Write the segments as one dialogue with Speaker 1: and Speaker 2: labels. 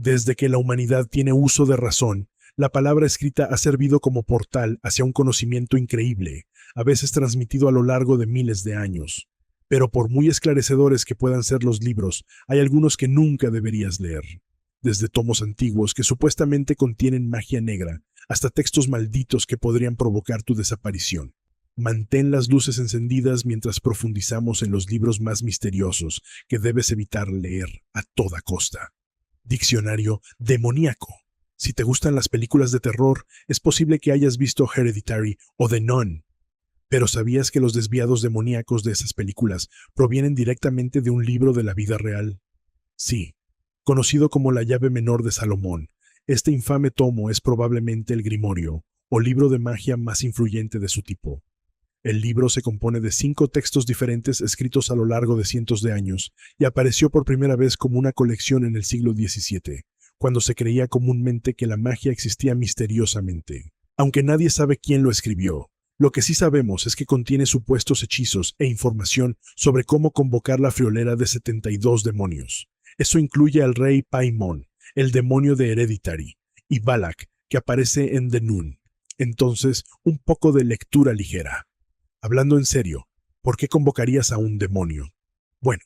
Speaker 1: Desde que la humanidad tiene uso de razón, la palabra escrita ha servido como portal hacia un conocimiento increíble, a veces transmitido a lo largo de miles de años. Pero por muy esclarecedores que puedan ser los libros, hay algunos que nunca deberías leer. Desde tomos antiguos que supuestamente contienen magia negra, hasta textos malditos que podrían provocar tu desaparición. Mantén las luces encendidas mientras profundizamos en los libros más misteriosos que debes evitar leer a toda costa. Diccionario demoníaco. Si te gustan las películas de terror, es posible que hayas visto Hereditary o The Nun. Pero ¿sabías que los desviados demoníacos de esas películas provienen directamente de un libro de la vida real? Sí, conocido como la llave menor de Salomón, este infame tomo es probablemente el Grimorio, o libro de magia más influyente de su tipo. El libro se compone de 5 textos diferentes escritos a lo largo de cientos de años y apareció por primera vez como una colección en el siglo XVII, cuando se creía comúnmente que la magia existía misteriosamente. Aunque nadie sabe quién lo escribió, lo que sí sabemos es que contiene supuestos hechizos e información sobre cómo convocar la friolera de 72 demonios. Eso incluye al rey Paimon, el demonio de Hereditary, y Balak, que aparece en The Nun. Entonces, un poco de lectura ligera. Hablando en serio, ¿por qué convocarías a un demonio? Bueno,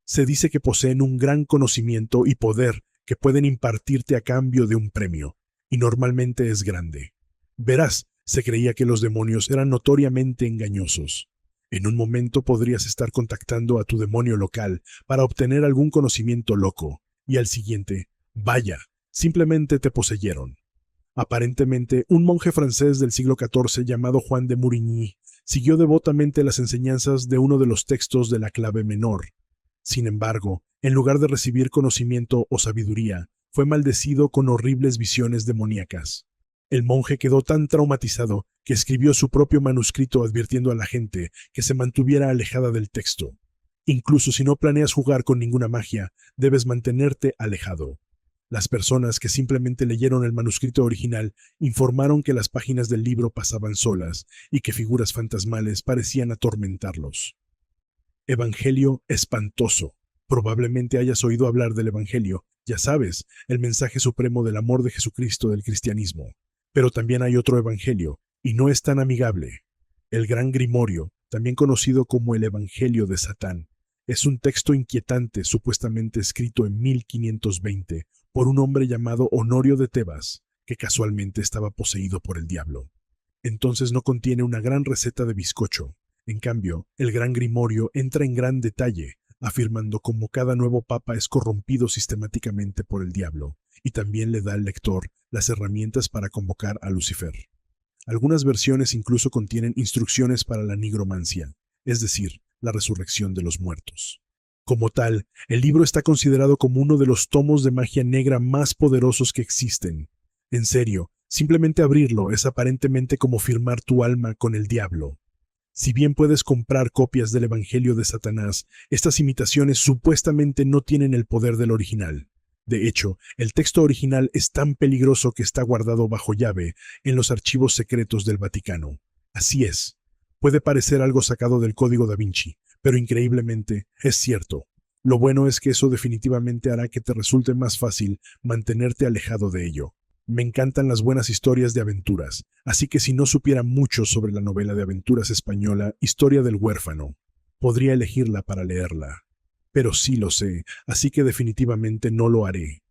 Speaker 1: se dice que poseen un gran conocimiento y poder que pueden impartirte a cambio de un premio, y normalmente es grande. Verás, se creía que los demonios eran notoriamente engañosos. En un momento podrías estar contactando a tu demonio local para obtener algún conocimiento loco, y al siguiente, vaya, simplemente te poseyeron. Aparentemente, un monje francés del siglo XIV llamado Juan de Murigny siguió devotamente las enseñanzas de uno de los textos de la clave menor. Sin embargo, en lugar de recibir conocimiento o sabiduría, fue maldecido con horribles visiones demoníacas. El monje quedó tan traumatizado que escribió su propio manuscrito advirtiendo a la gente que se mantuviera alejada del texto. Incluso si no planeas jugar con ninguna magia, debes mantenerte alejado. Las personas que simplemente leyeron el manuscrito original informaron que las páginas del libro pasaban solas y que figuras fantasmales parecían atormentarlos. Evangelio espantoso. Probablemente hayas oído hablar del Evangelio, ya sabes, el mensaje supremo del amor de Jesucristo del cristianismo. Pero también hay otro Evangelio, y no es tan amigable. El Gran Grimorio, también conocido como el Evangelio de Satán, es un texto inquietante supuestamente escrito en 1520 por un hombre llamado Honorio de Tebas, que casualmente estaba poseído por el diablo. Entonces no contiene una gran receta de bizcocho. En cambio, el Gran Grimorio entra en gran detalle, afirmando cómo cada nuevo papa es corrompido sistemáticamente por el diablo, y también le da al lector las herramientas para convocar a Lucifer. Algunas versiones incluso contienen instrucciones para la nigromancia, es decir, la resurrección de los muertos. Como tal, el libro está considerado como uno de los tomos de magia negra más poderosos que existen. En serio, simplemente abrirlo es aparentemente como firmar tu alma con el diablo. Si bien puedes comprar copias del Evangelio de Satanás, estas imitaciones supuestamente no tienen el poder del original. De hecho, el texto original es tan peligroso que está guardado bajo llave en los archivos secretos del Vaticano. Así es. Puede parecer algo sacado del Código da Vinci, pero increíblemente es cierto. Lo bueno es que eso definitivamente hará que te resulte más fácil mantenerte alejado de ello. Me encantan las buenas historias de aventuras, así que si no supiera mucho sobre la novela de aventuras española Historia del huérfano, podría elegirla para leerla. Pero sí lo sé, así que definitivamente no lo haré.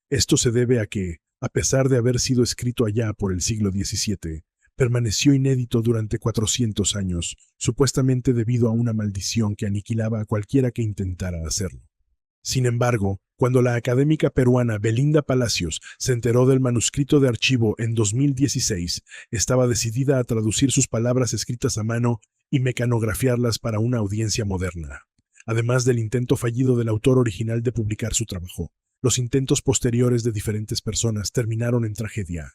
Speaker 1: Esto se debe a que, a pesar de haber sido escrito allá por el siglo XVII, permaneció inédito durante 400 años, supuestamente debido a una maldición que aniquilaba a cualquiera que intentara hacerlo. Sin embargo, cuando la académica peruana Belinda Palacios se enteró del manuscrito de archivo en 2016, estaba decidida a traducir sus palabras escritas a mano y mecanografiarlas para una audiencia moderna. Además del intento fallido del autor original de publicar su trabajo, los intentos posteriores de diferentes personas terminaron en tragedia.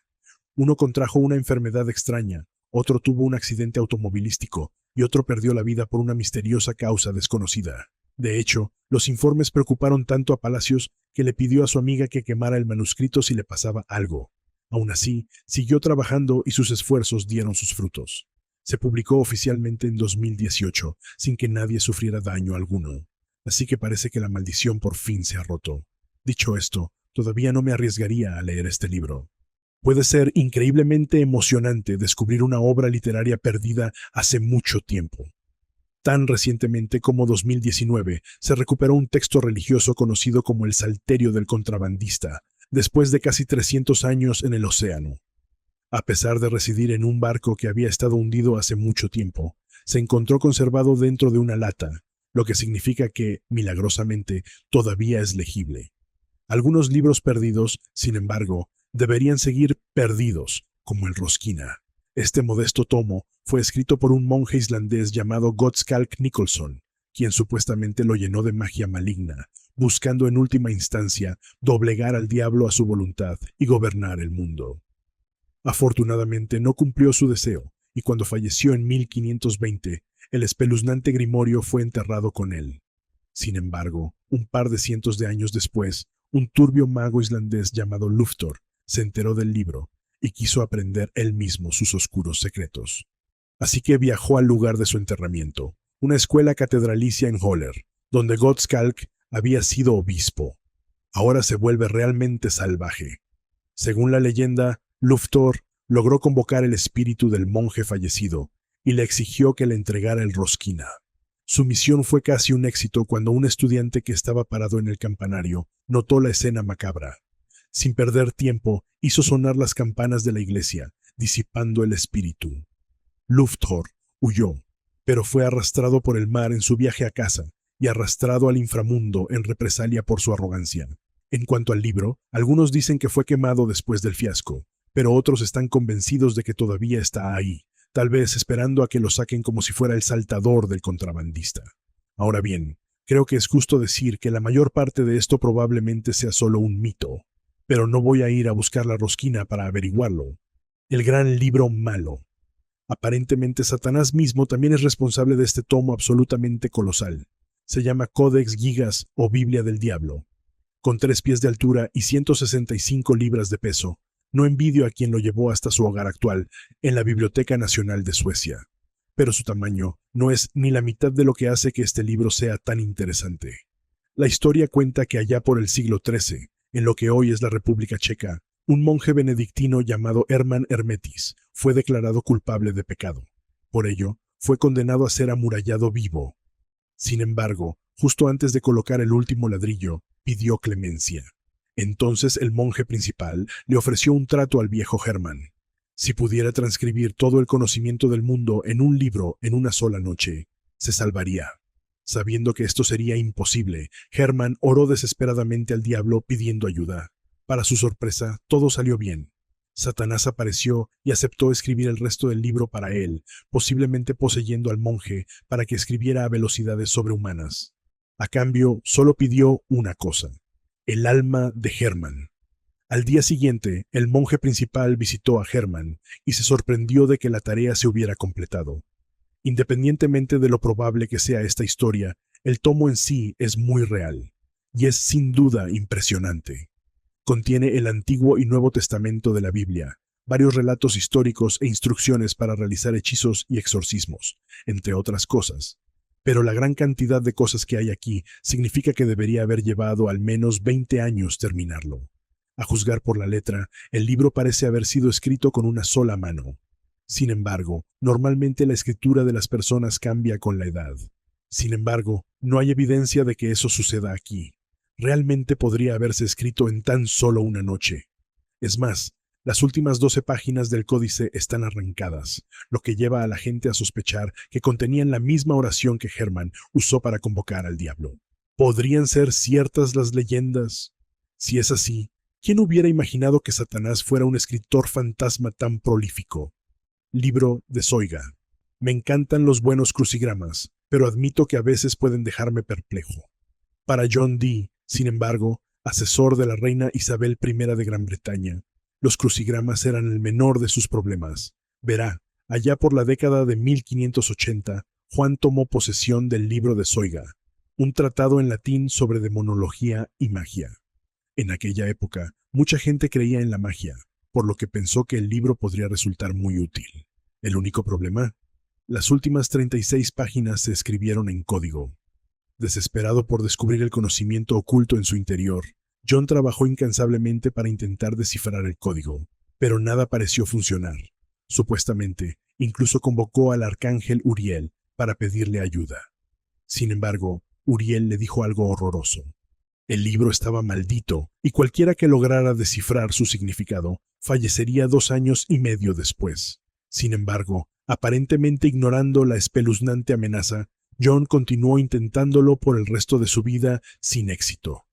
Speaker 1: Uno contrajo una enfermedad extraña, otro tuvo un accidente automovilístico y otro perdió la vida por una misteriosa causa desconocida. De hecho, los informes preocuparon tanto a Palacios que le pidió a su amiga que quemara el manuscrito si le pasaba algo. Aún así, siguió trabajando y sus esfuerzos dieron sus frutos. Se publicó oficialmente en 2018, sin que nadie sufriera daño alguno. Así que parece que la maldición por fin se ha roto. Dicho esto, todavía no me arriesgaría a leer este libro. Puede ser increíblemente emocionante descubrir una obra literaria perdida hace mucho tiempo. Tan recientemente como 2019, se recuperó un texto religioso conocido como el Salterio del Contrabandista, después de casi 300 años en el océano. A pesar de residir en un barco que había estado hundido hace mucho tiempo, se encontró conservado dentro de una lata, lo que significa que, milagrosamente, todavía es legible. Algunos libros perdidos, sin embargo, deberían seguir perdidos, como el Rosquina. Este modesto tomo fue escrito por un monje islandés llamado Gottskálk Nicholson, quien supuestamente lo llenó de magia maligna, buscando en última instancia doblegar al diablo a su voluntad y gobernar el mundo. Afortunadamente no cumplió su deseo, y cuando falleció en 1520, el espeluznante grimorio fue enterrado con él. Sin embargo, un par de cientos de años después, un turbio mago islandés llamado Lufthor se enteró del libro y quiso aprender él mismo sus oscuros secretos. Así que viajó al lugar de su enterramiento, una escuela catedralicia en Holler, donde Gottskálk había sido obispo. Ahora se vuelve realmente salvaje. Según la leyenda, Lufthor logró convocar el espíritu del monje fallecido y le exigió que le entregara el Rosquina. Su misión fue casi un éxito cuando un estudiante que estaba parado en el campanario notó la escena macabra. Sin perder tiempo, hizo sonar las campanas de la iglesia, disipando el espíritu. Lufthor huyó, pero fue arrastrado por el mar en su viaje a casa y arrastrado al inframundo en represalia por su arrogancia. En cuanto al libro, algunos dicen que fue quemado después del fiasco, pero otros están convencidos de que todavía está ahí, tal vez esperando a que lo saquen como si fuera el saltador del contrabandista. Ahora bien, creo que es justo decir que la mayor parte de esto probablemente sea solo un mito, pero no voy a ir a buscar la Rosquina para averiguarlo. El gran libro malo. Aparentemente Satanás mismo también es responsable de este tomo absolutamente colosal. Se llama Codex Gigas o Biblia del Diablo. Con 3 pies de altura y 165 libras de peso, no envidio a quien lo llevó hasta su hogar actual, en la Biblioteca Nacional de Suecia. Pero su tamaño no es ni la mitad de lo que hace que este libro sea tan interesante. La historia cuenta que allá por el siglo XIII, en lo que hoy es la República Checa, un monje benedictino llamado Hermann Hermetis fue declarado culpable de pecado. Por ello, fue condenado a ser amurallado vivo. Sin embargo, justo antes de colocar el último ladrillo, pidió clemencia. Entonces el monje principal le ofreció un trato al viejo Hermann. Si pudiera transcribir todo el conocimiento del mundo en un libro en una sola noche, se salvaría. Sabiendo que esto sería imposible, Hermann oró desesperadamente al diablo pidiendo ayuda. Para su sorpresa, todo salió bien. Satanás apareció y aceptó escribir el resto del libro para él, posiblemente poseyendo al monje para que escribiera a velocidades sobrehumanas. A cambio, solo pidió una cosa: el alma de Hermann. Al día siguiente, el monje principal visitó a Hermann y se sorprendió de que la tarea se hubiera completado. Independientemente de lo probable que sea esta historia, el tomo en sí es muy real, y es sin duda impresionante. Contiene el Antiguo y Nuevo Testamento de la Biblia, varios relatos históricos e instrucciones para realizar hechizos y exorcismos, entre otras cosas. Pero la gran cantidad de cosas que hay aquí significa que debería haber llevado al menos 20 años terminarlo. A juzgar por la letra, el libro parece haber sido escrito con una sola mano. Sin embargo, normalmente la escritura de las personas cambia con la edad. Sin embargo, no hay evidencia de que eso suceda aquí. Realmente podría haberse escrito en tan solo una noche. Es más, las últimas 12 páginas del códice están arrancadas, lo que lleva a la gente a sospechar que contenían la misma oración que Hermann usó para convocar al diablo. ¿Podrían ser ciertas las leyendas? Si es así, ¿quién hubiera imaginado que Satanás fuera un escritor fantasma tan prolífico? Libro de Zoiga. Me encantan los buenos crucigramas, pero admito que a veces pueden dejarme perplejo. Para John Dee, sin embargo, asesor de la reina Isabel I de Gran Bretaña, los crucigramas eran el menor de sus problemas. Verá, allá por la década de 1580, Juan tomó posesión del libro de Zoiga, un tratado en latín sobre demonología y magia. En aquella época, mucha gente creía en la magia, por lo que pensó que el libro podría resultar muy útil. El único problema: las últimas 36 páginas se escribieron en código. Desesperado por descubrir el conocimiento oculto en su interior, John trabajó incansablemente para intentar descifrar el código, pero nada pareció funcionar. Supuestamente, incluso convocó al arcángel Uriel para pedirle ayuda. Sin embargo, Uriel le dijo algo horroroso. El libro estaba maldito, y cualquiera que lograra descifrar su significado fallecería 2 años y medio después. Sin embargo, aparentemente ignorando la espeluznante amenaza, John continuó intentándolo por el resto de su vida sin éxito.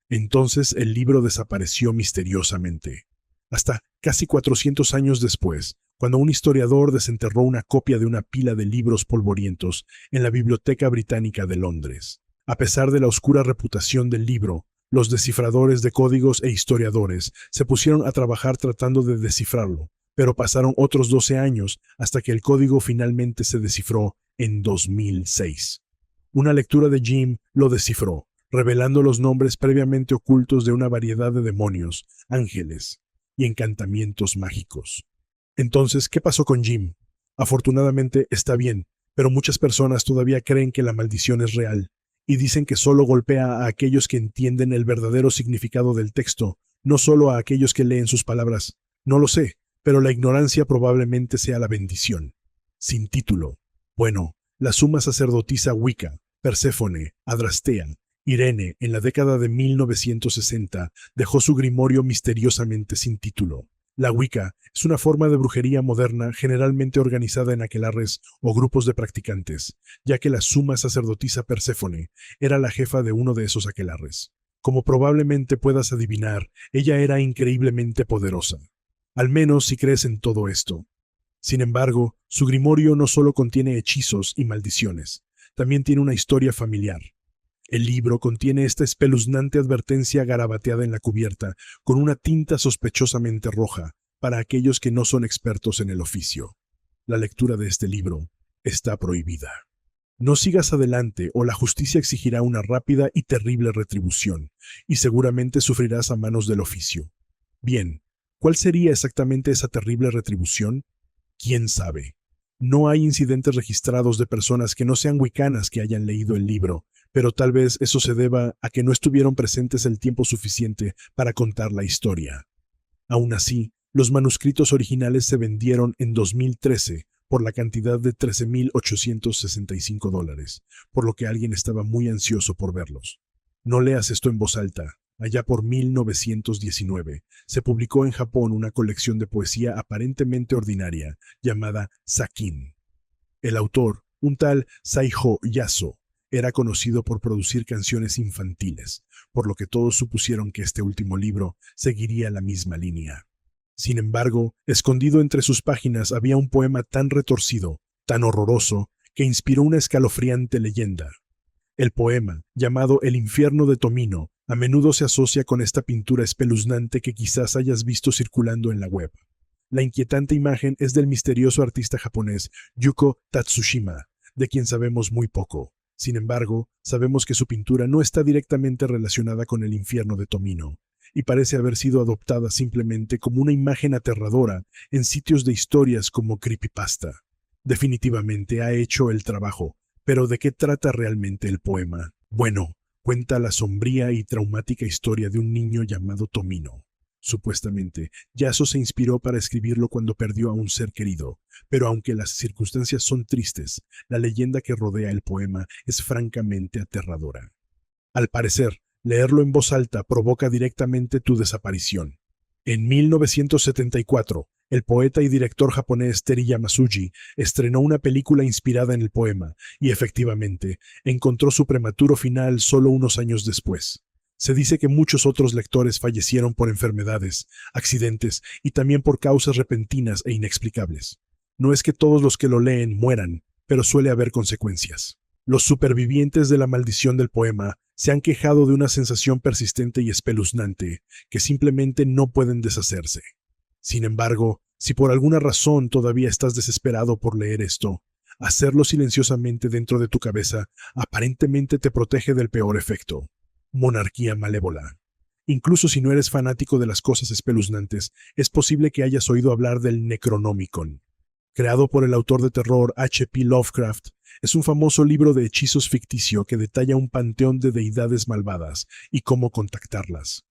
Speaker 1: Entonces el libro desapareció misteriosamente. Hasta casi 400 años después, cuando un historiador desenterró una copia de una pila de libros polvorientos en la Biblioteca Británica de Londres. A pesar de la oscura reputación del libro, los descifradores de códigos e historiadores se pusieron a trabajar tratando de descifrarlo, pero pasaron otros 12 años hasta que el código finalmente se descifró en 2006. Una lectura de Jim lo descifró, revelando los nombres previamente ocultos de una variedad de demonios, ángeles y encantamientos mágicos. Entonces, ¿qué pasó con Jim? Afortunadamente está bien, pero muchas personas todavía creen que la maldición es real y dicen que solo golpea a aquellos que entienden el verdadero significado del texto, no solo a aquellos que leen sus palabras. No lo sé, pero la ignorancia probablemente sea la bendición. Sin título. Bueno, la suma sacerdotisa Wicca, Perséfone, Adrastea, Irene, en la década de 1960, dejó su grimorio misteriosamente sin título. La Wicca es una forma de brujería moderna generalmente organizada en aquelarres o grupos de practicantes, ya que la suma sacerdotisa Perséfone era la jefa de uno de esos aquelarres. Como probablemente puedas adivinar, ella era increíblemente poderosa. Al menos si crees en todo esto. Sin embargo, su grimorio no solo contiene hechizos y maldiciones, también tiene una historia familiar. El libro contiene esta espeluznante advertencia garabateada en la cubierta con una tinta sospechosamente roja para aquellos que no son expertos en el oficio. La lectura de este libro está prohibida. No sigas adelante o la justicia exigirá una rápida y terrible retribución, y seguramente sufrirás a manos del oficio. Bien, ¿cuál sería exactamente esa terrible retribución? ¿Quién sabe? No hay incidentes registrados de personas que no sean wiccanas que hayan leído el libro, pero tal vez eso se deba a que no estuvieron presentes el tiempo suficiente para contar la historia. Aún así, los manuscritos originales se vendieron en 2013 por la cantidad de $13,865, por lo que alguien estaba muy ansioso por verlos. No leas esto en voz alta. Allá por 1919, se publicó en Japón una colección de poesía aparentemente ordinaria llamada Sakin. El autor, un tal Saiho Yaso, era conocido por producir canciones infantiles, por lo que todos supusieron que este último libro seguiría la misma línea. Sin embargo, escondido entre sus páginas había un poema tan retorcido, tan horroroso, que inspiró una escalofriante leyenda. El poema, llamado El infierno de Tomino, a menudo se asocia con esta pintura espeluznante que quizás hayas visto circulando en la web. La inquietante imagen es del misterioso artista japonés Yuko Tatsushima, de quien sabemos muy poco. Sin embargo, sabemos que su pintura no está directamente relacionada con el infierno de Tomino, y parece haber sido adoptada simplemente como una imagen aterradora en sitios de historias como Creepypasta. Definitivamente ha hecho el trabajo, pero ¿de qué trata realmente el poema? Bueno, cuenta la sombría y traumática historia de un niño llamado Tomino. Supuestamente, Yaso se inspiró para escribirlo cuando perdió a un ser querido, pero aunque las circunstancias son tristes, la leyenda que rodea el poema es francamente aterradora. Al parecer, leerlo en voz alta provoca directamente tu desaparición. En 1974, el poeta y director japonés Teruya Masuji estrenó una película inspirada en el poema y, efectivamente, encontró su prematuro final solo unos años después. Se dice que muchos otros lectores fallecieron por enfermedades, accidentes y también por causas repentinas e inexplicables. No es que todos los que lo leen mueran, pero suele haber consecuencias. Los supervivientes de la maldición del poema se han quejado de una sensación persistente y espeluznante que simplemente no pueden deshacerse. Sin embargo, si por alguna razón todavía estás desesperado por leer esto, hacerlo silenciosamente dentro de tu cabeza aparentemente te protege del peor efecto. Monarquía malévola. Incluso si no eres fanático de las cosas espeluznantes, es posible que hayas oído hablar del Necronomicon. Creado por el autor de terror H.P. Lovecraft, es un famoso libro de hechizos ficticio que detalla un panteón de deidades malvadas y cómo contactarlas.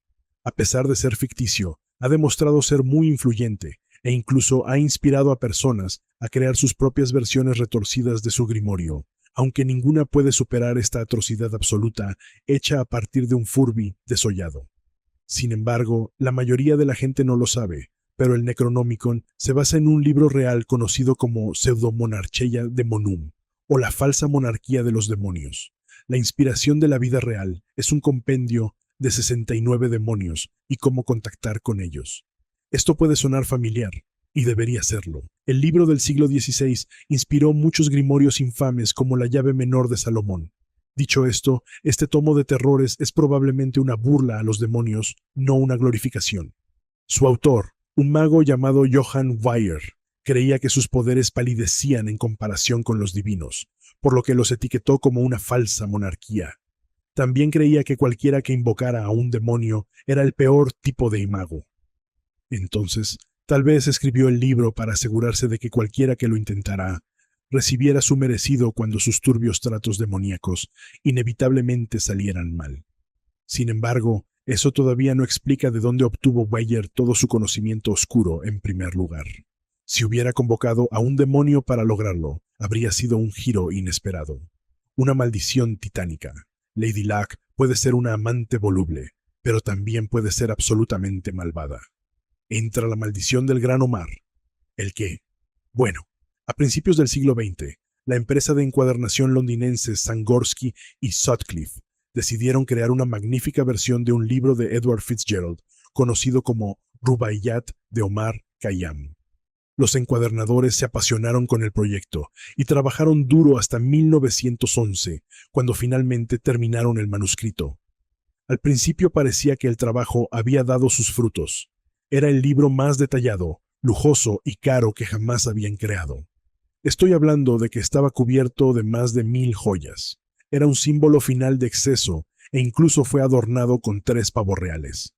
Speaker 1: A pesar de ser ficticio, ha demostrado ser muy influyente e incluso ha inspirado a personas a crear sus propias versiones retorcidas de su grimorio, aunque ninguna puede superar esta atrocidad absoluta hecha a partir de un Furby desollado. Sin embargo, la mayoría de la gente no lo sabe, pero el Necronomicon se basa en un libro real conocido como Pseudomonarchia Demonum, o la falsa monarquía de los demonios. La inspiración de la vida real es un compendio de 69 demonios y cómo contactar con ellos. Esto puede sonar familiar, y debería serlo. El libro del siglo XVI inspiró muchos grimorios infames como la llave menor de Salomón. Dicho esto, este tomo de terrores es probablemente una burla a los demonios, no una glorificación. Su autor, un mago llamado Johann Weyer, creía que sus poderes palidecían en comparación con los divinos, por lo que los etiquetó como una falsa monarquía. También creía que cualquiera que invocara a un demonio era el peor tipo de imago. Entonces, tal vez escribió el libro para asegurarse de que cualquiera que lo intentara recibiera su merecido cuando sus turbios tratos demoníacos inevitablemente salieran mal. Sin embargo, eso todavía no explica de dónde obtuvo Weyer todo su conocimiento oscuro en primer lugar. Si hubiera convocado a un demonio para lograrlo, habría sido un giro inesperado. Una maldición titánica. Lady Luck puede ser una amante voluble, pero también puede ser absolutamente malvada. Entra la maldición del Gran Omar. ¿El qué? Bueno, a principios del siglo XX, la empresa de encuadernación londinense Sangorsky y Sutcliffe decidieron crear una magnífica versión de un libro de Edward Fitzgerald, conocido como Rubaiyat de Omar Khayyam. Los encuadernadores se apasionaron con el proyecto y trabajaron duro hasta 1911, cuando finalmente terminaron el manuscrito. Al principio parecía que el trabajo había dado sus frutos. Era el libro más detallado, lujoso y caro que jamás habían creado. Estoy hablando de que estaba cubierto de más de 1000 joyas. Era un símbolo final de exceso e incluso fue adornado con 3 pavos reales.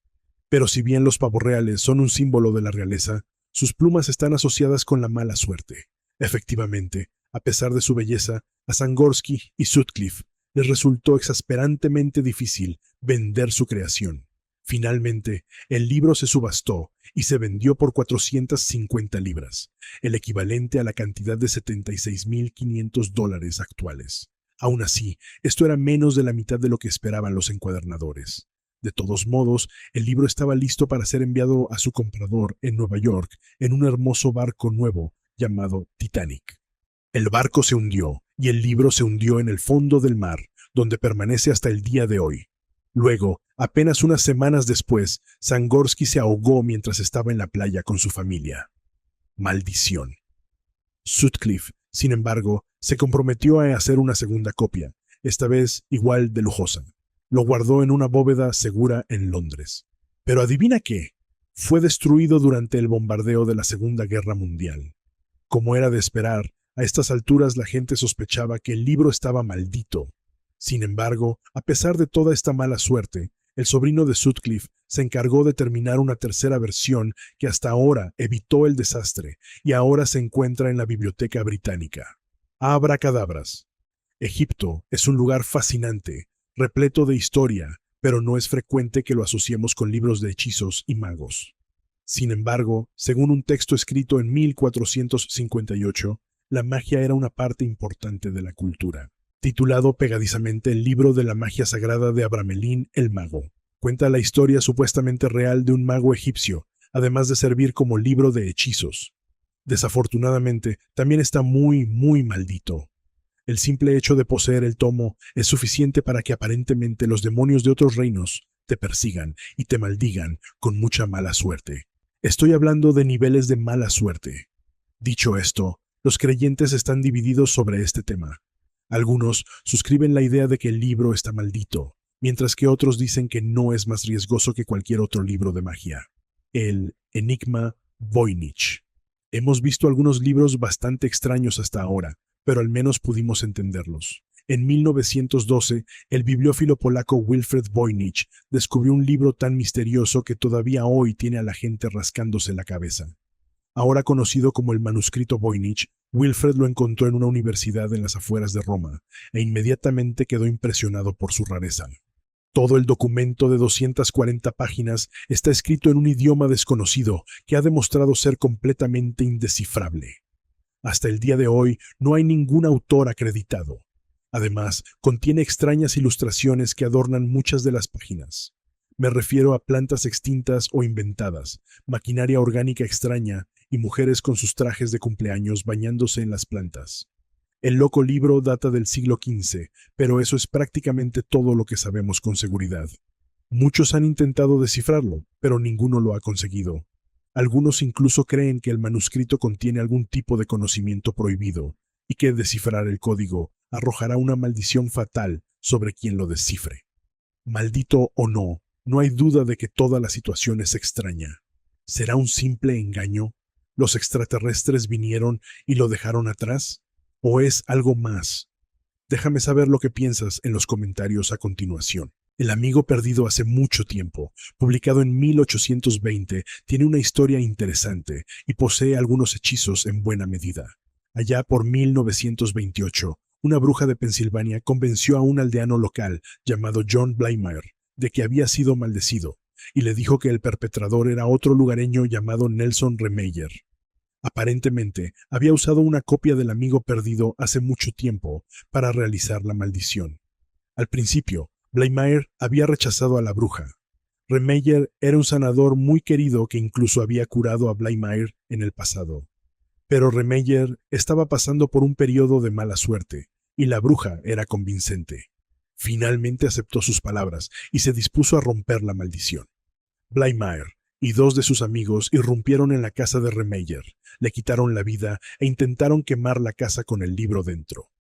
Speaker 1: Pero si bien los pavos reales son un símbolo de la realeza, sus plumas están asociadas con la mala suerte. Efectivamente, a pesar de su belleza, a Sangorsky y Sutcliffe les resultó exasperantemente difícil vender su creación. Finalmente, el libro se subastó y se vendió por 450 libras, el equivalente a la cantidad de $76.500 actuales. Aún así, esto era menos de la mitad de lo que esperaban los encuadernadores. De todos modos, el libro estaba listo para ser enviado a su comprador en Nueva York en un hermoso barco nuevo llamado Titanic. El barco se hundió y el libro se hundió en el fondo del mar, donde permanece hasta el día de hoy. Luego, apenas unas semanas después, Sangorsky se ahogó mientras estaba en la playa con su familia. Maldición. Sutcliffe, sin embargo, se comprometió a hacer una segunda copia, esta vez igual de lujosa. Lo guardó en una bóveda segura en Londres. Pero adivina qué, fue destruido durante el bombardeo de la Segunda Guerra Mundial. Como era de esperar, a estas alturas la gente sospechaba que el libro estaba maldito. Sin embargo, a pesar de toda esta mala suerte, el sobrino de Sutcliffe se encargó de terminar una tercera versión que hasta ahora evitó el desastre y ahora se encuentra en la Biblioteca Británica. Abracadabras. Egipto es un lugar fascinante, repleto de historia, pero no es frecuente que lo asociemos con libros de hechizos y magos. Sin embargo, según un texto escrito en 1458, la magia era una parte importante de la cultura. Titulado pegadizamente El libro de la magia sagrada de Abramelín el mago. Cuenta la historia supuestamente real de un mago egipcio, además de servir como libro de hechizos. Desafortunadamente, también está muy maldito. El simple hecho de poseer el tomo es suficiente para que aparentemente los demonios de otros reinos te persigan y te maldigan con mucha mala suerte. Estoy hablando de niveles de mala suerte. Dicho esto, los creyentes están divididos sobre este tema. Algunos suscriben la idea de que el libro está maldito, mientras que otros dicen que no es más riesgoso que cualquier otro libro de magia. El Enigma Voynich. Hemos visto algunos libros bastante extraños hasta ahora, pero al menos pudimos entenderlos. En 1912, el bibliófilo polaco Wilfred Voynich descubrió un libro tan misterioso que todavía hoy tiene a la gente rascándose la cabeza. Ahora conocido como el manuscrito Voynich, Wilfred lo encontró en una universidad en las afueras de Roma e inmediatamente quedó impresionado por su rareza. Todo el documento de 240 páginas está escrito en un idioma desconocido que ha demostrado ser completamente indescifrable. Hasta el día de hoy no hay ningún autor acreditado. Además, contiene extrañas ilustraciones que adornan muchas de las páginas. Me refiero a plantas extintas o inventadas, maquinaria orgánica extraña y mujeres con sus trajes de cumpleaños bañándose en las plantas. El loco libro data del siglo XV, pero eso es prácticamente todo lo que sabemos con seguridad. Muchos han intentado descifrarlo, pero ninguno lo ha conseguido. Algunos incluso creen que el manuscrito contiene algún tipo de conocimiento prohibido y que descifrar el código arrojará una maldición fatal sobre quien lo descifre. Maldito o no, no hay duda de que toda la situación es extraña. ¿Será un simple engaño? ¿Los extraterrestres vinieron y lo dejaron atrás? ¿O es algo más? Déjame saber lo que piensas en los comentarios a continuación. El amigo perdido hace mucho tiempo, publicado en 1820, tiene una historia interesante y posee algunos hechizos en buena medida. Allá por 1928, una bruja de Pensilvania convenció a un aldeano local llamado John Blymeyer de que había sido maldecido y le dijo que el perpetrador era otro lugareño llamado Nelson Remeyer. Aparentemente, había usado una copia del amigo perdido hace mucho tiempo para realizar la maldición. Al principio, Blymeyer había rechazado a la bruja. Remeyer era un sanador muy querido que incluso había curado a Blymeyer en el pasado. Pero Remeyer estaba pasando por un periodo de mala suerte, y la bruja era convincente. Finalmente aceptó sus palabras y se dispuso a romper la maldición. Blymeyer y dos de sus amigos irrumpieron en la casa de Remeyer, le quitaron la vida e intentaron quemar la casa con el libro dentro.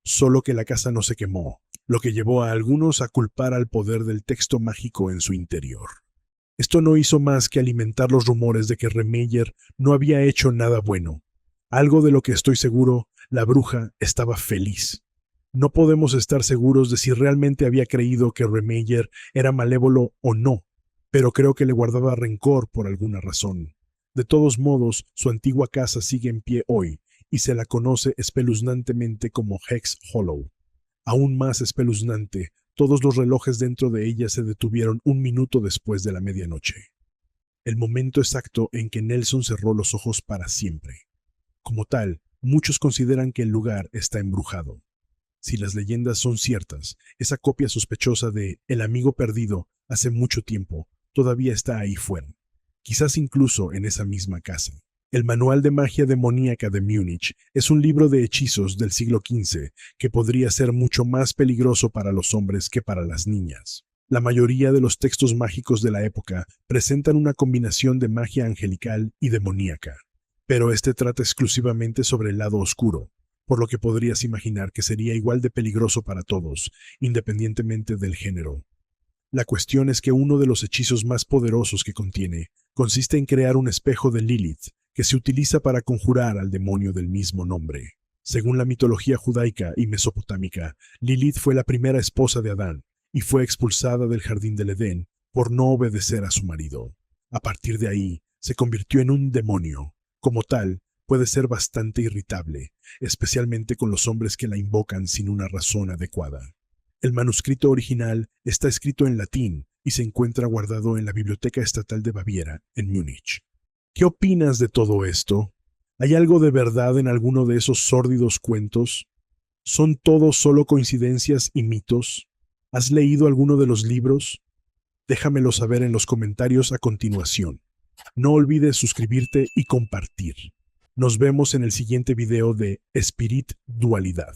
Speaker 1: Solo que la casa no se quemó, lo que llevó a algunos a culpar al poder del texto mágico en su interior. Esto no hizo más que alimentar los rumores de que Remeyer no había hecho nada bueno. Algo de lo que estoy seguro, la bruja estaba feliz. No podemos estar seguros de si realmente había creído que Remeyer era malévolo o no, pero creo que le guardaba rencor por alguna razón. De todos modos, su antigua casa sigue en pie hoy y se la conoce espeluznantemente como Hex Hollow. Aún más espeluznante, todos los relojes dentro de ella se detuvieron 1 minuto después de la medianoche. El momento exacto en que Nelson cerró los ojos para siempre. Como tal, muchos consideran que el lugar está embrujado. Si las leyendas son ciertas, esa copia sospechosa de El amigo perdido hace mucho tiempo todavía está ahí fuera, quizás incluso en esa misma casa. El Manual de Magia Demoníaca de Múnich es un libro de hechizos del siglo XV que podría ser mucho más peligroso para los hombres que para las niñas. La mayoría de los textos mágicos de la época presentan una combinación de magia angelical y demoníaca, pero este trata exclusivamente sobre el lado oscuro, por lo que podrías imaginar que sería igual de peligroso para todos, independientemente del género. La cuestión es que uno de los hechizos más poderosos que contiene consiste en crear un espejo de Lilith que se utiliza para conjurar al demonio del mismo nombre. Según la mitología judaica y mesopotámica, Lilith fue la primera esposa de Adán y fue expulsada del jardín del Edén por no obedecer a su marido. A partir de ahí, se convirtió en un demonio. Como tal, puede ser bastante irritable, especialmente con los hombres que la invocan sin una razón adecuada. El manuscrito original está escrito en latín y se encuentra guardado en la Biblioteca Estatal de Baviera, en Múnich. ¿Qué opinas de todo esto? ¿Hay algo de verdad en alguno de esos sórdidos cuentos? ¿Son todos solo coincidencias y mitos? ¿Has leído alguno de los libros? Déjamelo saber en los comentarios a continuación. No olvides suscribirte y compartir. Nos vemos en el siguiente video de Spirit Dualidad.